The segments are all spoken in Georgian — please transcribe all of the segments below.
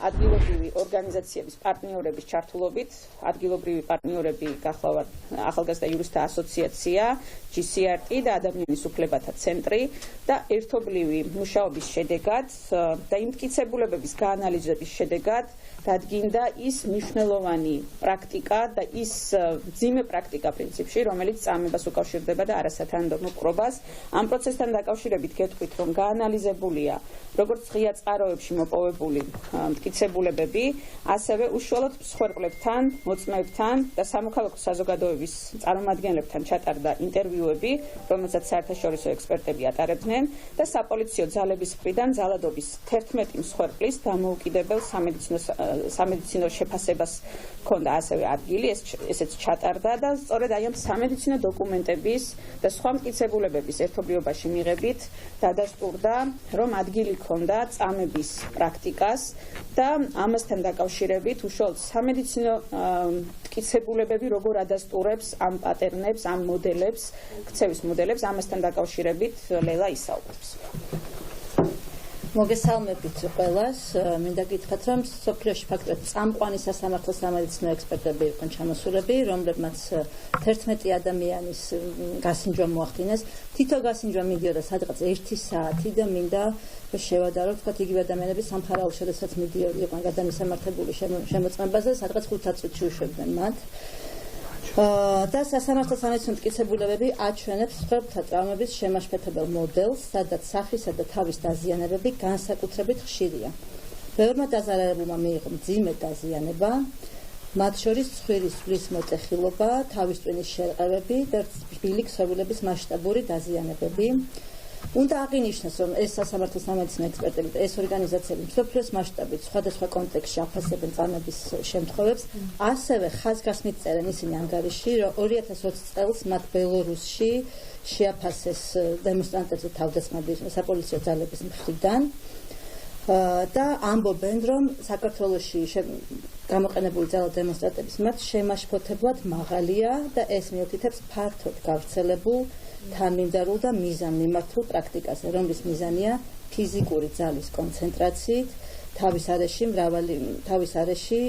ადგილობრივი ორგანიზაციების პარტნიორების ჩართულობით, ადგილობრივი პარტნიორები გახლავთ ახალგაზრდა იურისტთა ასოციაცია, GCRT და ადამიანის უფლებათა ცენტრი და ერთობლივი მუშაობის შედეგად და იმ მტკიცებულებების გაანალიზების შედეგად დადგინდა ის მნიშვნელოვანი პრაქტიკა და ის მძიმე პრაქტიკა პრინციპში, რომელიც წამებას უკავშირდება და არასათანადო მოპყრობას. Ამ პროცესთან დაკავშირებით გეტყვით, რომ გაანალიზებულია როგორც ღია წყაროებში მოპოვებული მტკიცებულებები, ასევე უშუალოდ მსხვერპლებთან, მოწმეებთან და სამოქალაქო საზოგადოების წარმომადგენლებთან ჩატარდა ინტერვიუები, რომელსაც საერთაშორისო ექსპერტები ატარებდნენ და საპოლიციო ძალების მხრიდან ძალადობის 11 მსხვერპლის დამოუკიდებელ სამედიცინო შეფასებას ჰქონდა ასევე ადგილი, ესეც ჩატარდა და სწორედ აი ამ სამედიცინო დოკუმენტების და სხვა მტკიცებულებების ერთობლიობაში მიღებით დადასტურდა, რომ ადგილი ჰქონდა წამების პრაქტიკას და ამასთან დაკავშირებით უშუალოდ სამედიცინო მტკიცებულებები როგორ ადასტურებს ამ პატერნებს, ამ მოდელებს, ქცევის მოდელებს, ამასთან დაკავშირებით ლელა ისაუბრებს. მოგესალმებით ყველას. მინდა გითხრათ, რომ სოფლიოში ფაქტობრივად წამყვანი სასამართლო სამედიცინო ექსპერტები იყვნენ ჩამოსულები, რომლებმაც 11 ადამიანის გასინჯვა მოახდინეს. თითო გასინჯვა მიდიოდა სადღაც 1 საათი და მინდა შევადარო, თქვათ, იგივე ადამიანები სამხარაულო შესაძაც მიდიოდნენ გადამისამართებული შემოწმებაზე, სადღაც 5 წუთში უშვებდნენ მათ. და სასამართლო სამედიცინო მტკიცებულებები აჩვენებს მსხვერპლთა ტრავმების შემაშფოთებელ მოდელს, სადაც სახისა და თავის დაზიანებები განსაკუთრებით ხშირია. ბევრმა დაზარალებულმა მიიღო მძიმე დაზიანება, მათ შორის ცხვირის სვლის მოტეხილობა, თავის ტვინის შერყევები და რბილი ქსოვილების მასშტაბური დაზიანებები. უნდა აღინიშნოს, რომ ეს სასამართლო სამედიცინო ექსპერტები და ეს ორგანიზაციები მსოფლიოს მასშტაბით სხვადასხვა კონტექსტში აფასებენ წამების შემთხვევებს, ასევე ხაზგასმით წერენ ისინი ანგარიში, რომ 2020 წელს მათ ბელორუსში შეაფასეს დემონსტრანტებზე თავდასხმები საპოლიციო ძალების მხრიდან და ამბობენ, რომ საქართველოში გამოყენებული ძალა დემონსტრანტების მიმართ შემაშფოთებლად მაღალია და ეს მიუთითებს ფართოდ გავრცელებულ თანმიმდევრულ და მიზანმიმართულ პრაქტიკაზე, რომლის მიზანია ფიზიკური ძალის კონცენტრაციით თავის არეში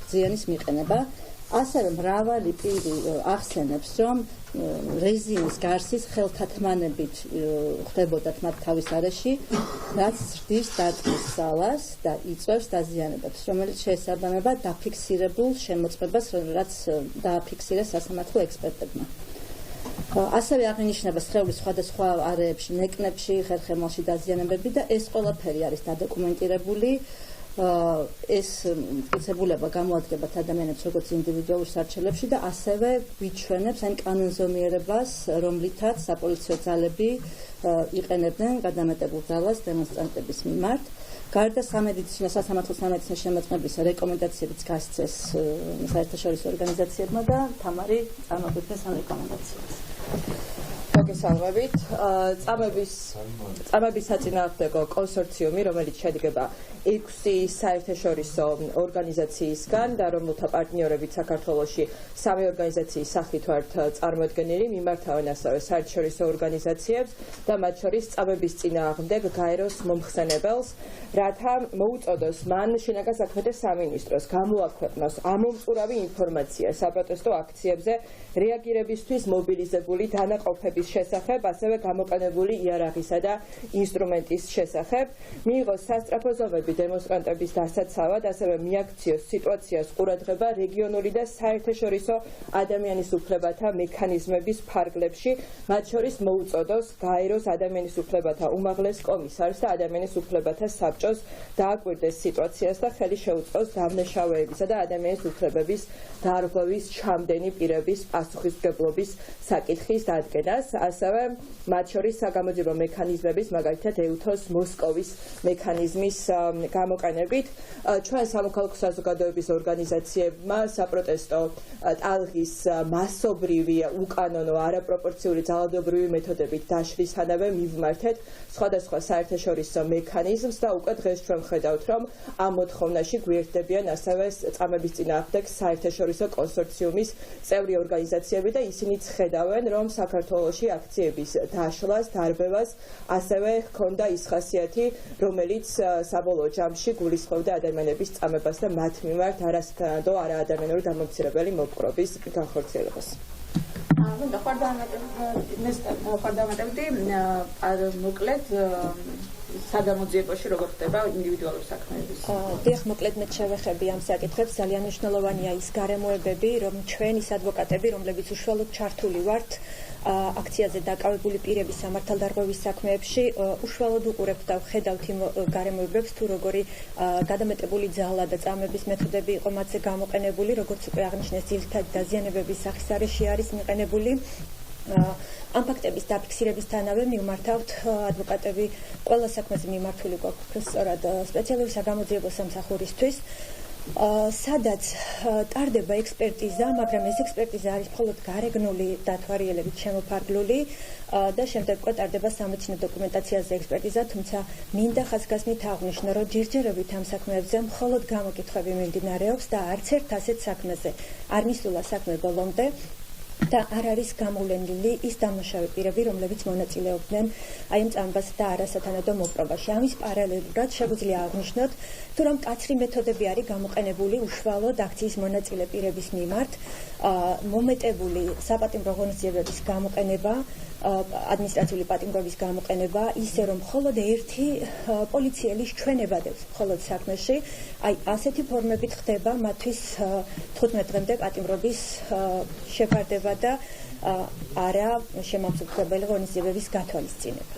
ზიანის მიყენება. ასევე მრავალი პირი ახსენებს, რომ რეზინის გარსის ხელთათმანებით ხდებოდათ მათ თავის არეში, რაც ზრდის დარტყმის ძალას და იწვევს დაზიანებებს, რომელიც შეესაბამება დაფიქსირებულ შემოწმებას, რაც დააფიქსირეს სასამართლო ექსპერტებმა. ასევე აღინიშნება სხეულის სხვადასხვა არეებში, ნეკნებში, ხერხემალში დაზიანებები და ეს ყველაფერი არის დადოკუმენტირებული. ეს მტკიცებულება გამოადგება ადამიანებს როგორც ინდივიდუალურ სარჩელებში და ასევე გვიჩვენებს այն კანონზომიერებას, რომლითაც საპოლიციო ძალები იყენებდნენ გადამეტებულ ძალას დემონსტრანტების მიმართ. გარდა სასამართლო სამედიცინო შემოწმების რეკომენდაციებიც გასცეს საერთაშორისო ორგანიზაციებმა და თამარი წარმოგვიდგენს ამ რეკომენდაციებს. მოგესალმებით. წამების საწინააღმდეგო კონსორციუმი, რომელიც შედგება 6 საერთაშორისო ორგანიზაციისგან და რომელთა პარტნიორებით საქართველოში 3 ორგანიზაციის სახით ვართ წარმოდგენილი, მიმართავენ ასევე საერთაშორისო ორგანიზაციებს და მათ შორის წამების წინააღმდეგ გაეროს მომხსენებელს, რათა მოუწოდოს მან შინაგან საქმეთა სამინისტროს გამოაქვეყნოს ამომწურავი ინფორმაცია საპროტესტო აქციებზე რეაგირებისთვის მობილიზებული დანაყოფების შესახებ, ასევე გამოყენებული იარაღისა და ინსტრუმენტის შესახებ, მიიღოს სასწრაფო ზომები დემონსტრანტების დასაცავად, ასევე მიაქციოს სიტუაციას ყურადღება რეგიონული და საერთაშორისო ადამიანის უფლებათა მექანიზმების ფარგლებში, მათ შორის მოუწოდოს გაეროს ადამიანის უფლებათა უმაღლეს კომისარს და ადამიანის უფლებათა საბჭოს დააკვირდეს სიტუაციას და ხელი შეუწყოს დამნაშავეებისა და ადამიანის უფლებების დარღვევის ჩამდენი პირების პასუხისმგებლობის საკითხის დადგენას, ასევე მათ შორის საგამოძიებო მექანიზმების, მაგალითად ეუთოს მოსკოვის მექანიზმის გამოყენებით. ჩვენ სამოქალაქო საზოგადოების ორგანიზაციებმა საპროტესტო ტალღის მასობრივი, უკანონო, არაპროპორციული ძალადობრივი მეთოდებით დაშლისთანავე მივმართეთ სხვადასხვა საერთაშორისო მექანიზმს და უკვე დღეს ჩვენ ვხედავთ, რომ ამ მოთხოვნაში გვერდებიან ასევე წამების წინააღმდეგ საერთაშორისო კონსორციუმის წევრი ორგანიზაციები და ისინიც ხედავენ, რომ საქართველოში პერიოდში აქციების დაშლას, დარბევას, ასევე ჰქონდა ის ხასიათი, რომელიც საბოლოო ჯამში გულისხმობდა ადამიანების წამებას და მათ მიმართ არასათანადო არაადამიანური დამამცირებელი მოპყრობის განხორციელებას. მოკლედ სადამოძიებოში როგორ ხდება ინდივიდუალური საქმეების. დიახ, მოკლედ მე შევეხები ამ საკითხებს. ძალიან მნიშვნელოვანია ის გარემოებები, რომ ჩვენ ის ადვოკატები, რომლებიც უშუალოდ ჩართული ვართ აქციაზე დაკავებული პირების სამართალდარღვევის საქმეებში, უშუალოდ უყურებთ და ვხედავთ იმ გარემოებებს, თუ როგორი გადამეტებული ძალა და წამების მეთოდები იყო მათზე გამოყენებული, როგორც უკვე აღნიშნეს, ძირითადი დაზიანებების სახისარეში არის მიყენებული. ამ ფაქტების დაფიქსირებისთანავე მივმართავთ ადვოკატები ყველა საქმეზე მიმართული გვაქვს სწორად სპეციალური საგამოძიებო სამსახურისთვის, სადაც ტარდება ექსპერტიზა, მაგრამ ეს ექსპერტიზა არის მხოლოდ გარეგნული დათვალიერებით შემოფარგლული და შემდეგ უკვე ტარდება სამედიცინო დოკუმენტაციაზე ექსპერტიზა, თუმცა მინდა ხაზგასმით აღვნიშნო, რომ ჯერჯერობით ამ საქმეებზე მხოლოდ გამოკითხვები მიმდინარეობს და არც ერთ ასეთ საქმეზე არ მისულა საქმე ბოლომდე და არ არის გამოვლენილი ის დამნაშავე პირები, რომლებიც მონაწილეობდნენ აი ამ წამებასა და არასათანადო მოპყრობაში. ამის პარალელურად შეგვიძლია აღვნიშნოთ, თუ რომ მკაცრი მეთოდები არის გამოყენებული უშუალოდ აქციის მონაწილე პირების მიმართ, მომეტებული საპატიმრო ღონისძიებების გამოყენება, ადმინისტრაციული პატიმრობის გამოყენება, ისე რომ მხოლოდ ერთი პოლიციელის ჩვენებადებს მხოლოდ საქმეში, აი ასეთი ფორმებით ხდება მათთვის 15 დღემდე პატიმრობის შეფარდება და არა შემამსუბუქებელი ღონისძიებების გათვალისწინება.